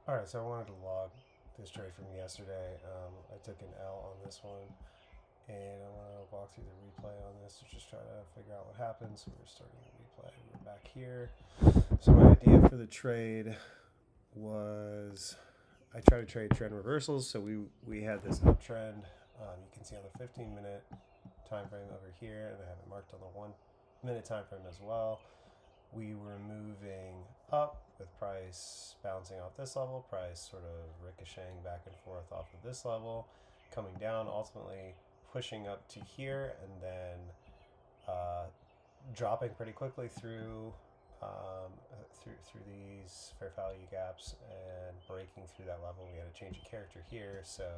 All right, so I wanted to log this trade from yesterday. I took an L on this one, and I want to walk through the replay on this to just try to figure out what happened. So we're starting the replay. We're back here. So my idea for the trade was I try to trade trend reversals. So we had this uptrend. You can see on the 15-minute time frame over here, and I have it marked on the 1 minute time frame as well. We were moving up with price bouncing off this level, price sort of ricocheting back and forth off of this level, coming down, ultimately pushing up to here, and then uh, dropping pretty quickly through these fair value gaps and breaking through that level. We had a change of character here, so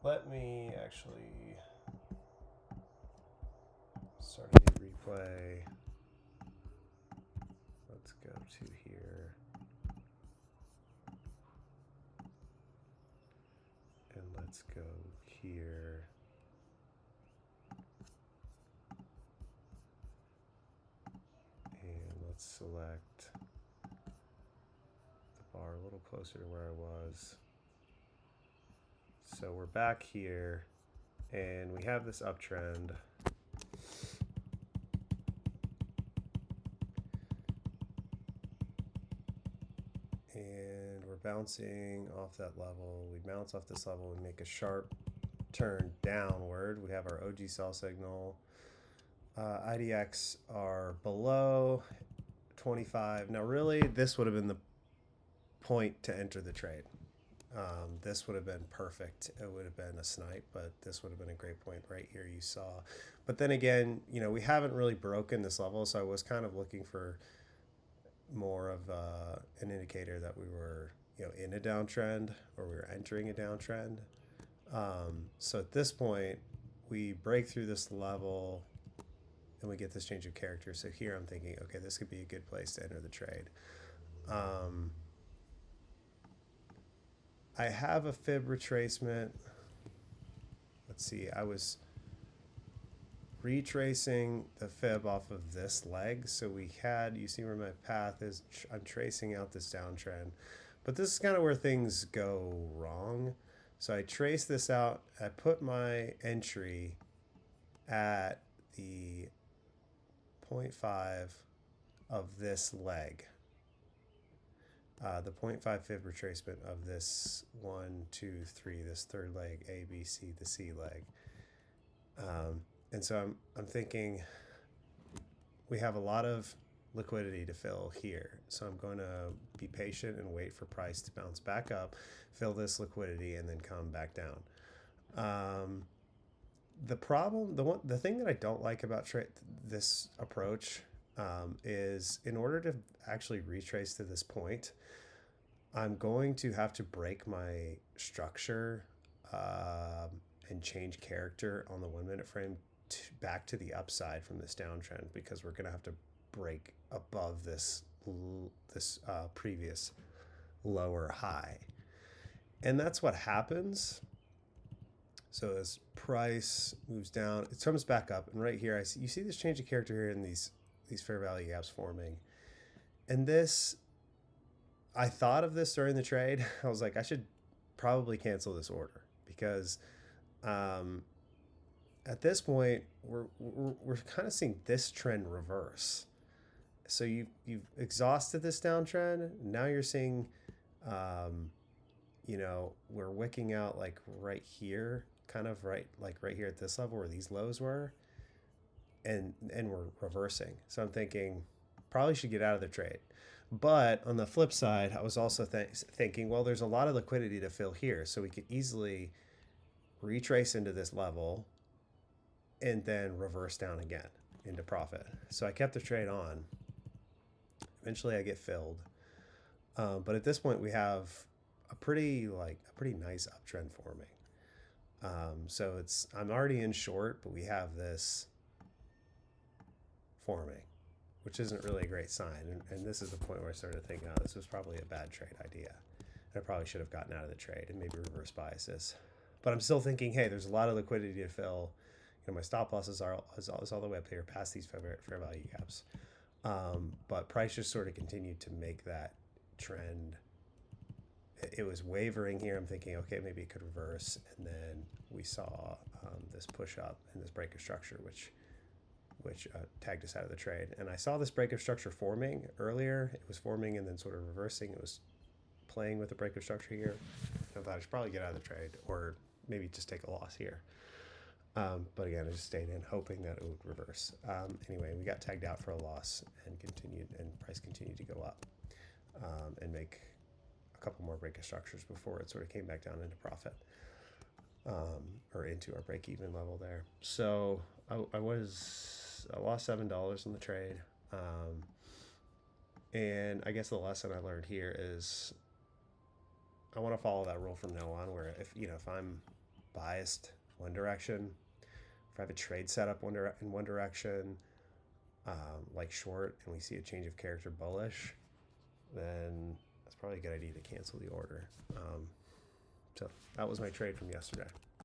let me actually start a new replay. Let's go to here. And let's go here. And let's select the bar a little closer to where I was. So we're back here, and we have this uptrend. And we're bouncing off that level. We bounce off this level. We make a sharp turn downward. We have our OG sell signal. IDX are below 25. Now, really, this would have been the point to enter the trade. This would have been perfect. It would have been a snipe, but this would have been a great point right here you saw. But then again, we haven't really broken this level, so I was kind of looking for more of an indicator that we were, in a downtrend or we were entering a downtrend. So at this point, we break through this level and we get this change of character. So here I'm thinking, okay, this could be a good place to enter the trade. I have a fib retracement. Let's see, I was retracing the fib off of this leg. So you see where my path is, I'm tracing out this downtrend. But this is kind of where things go wrong. So I trace this out, I put my entry at the 0.5 of this leg. The 0.5 fib retracement of this 1, 2, 3, this third leg, A, B, C, the C leg. And so I'm thinking we have a lot of liquidity to fill here. So I'm going to be patient and wait for price to bounce back up, fill this liquidity, and then come back down. The thing that I don't like about this approach is in order to actually retrace to this point, I'm going to have to break my structure and change character on the 1 minute frame back to the upside from this downtrend, because we're going to have to break above this previous lower high. And that's what happens. So as price moves down, it comes back up, and right here you see this change of character here in these fair value gaps forming. And this, I thought of this during the trade. I was like, I should probably cancel this order, because at this point we're kind of seeing this trend reverse. So you've exhausted this downtrend. Now you're seeing, we're wicking out like right here, kind of right here at this level where these lows were, and we're reversing. So I'm thinking probably should get out of the trade. But on the flip side, I was also thinking, well, there's a lot of liquidity to fill here, so we could easily retrace into this level and then reverse down again into profit. So I kept the trade on. Eventually I get filled. But at this point we have a pretty nice uptrend forming. So I'm already in short, but we have this forming, which isn't really a great sign. And this is the point where I started thinking, oh, this was probably a bad trade idea. I probably should have gotten out of the trade and maybe reverse bias this. But I'm still thinking, hey, there's a lot of liquidity to fill. My stop losses is all the way up here past these fair value gaps. But price just sort of continued to make that trend it was wavering here. I'm thinking, okay, maybe it could reverse, and then we saw this push up and this break of structure, which tagged us out of the trade. And I saw this break of structure forming earlier. It was forming and then sort of reversing. It was playing with the break of structure here. I thought I should probably get out of the trade, or maybe just take a loss here. But again, I just stayed in, hoping that it would reverse. Anyway, we got tagged out for a loss and price continued to go up and make a couple more break of structures before it sort of came back down into profit, or into our break-even level there. So I lost $7 in the trade. And I guess the lesson I learned here is I want to follow that rule from now on, where if I'm biased one direction, if I have a trade set up in one direction, like short, and we see a change of character bullish, then that's probably a good idea to cancel the order. So that was my trade from yesterday.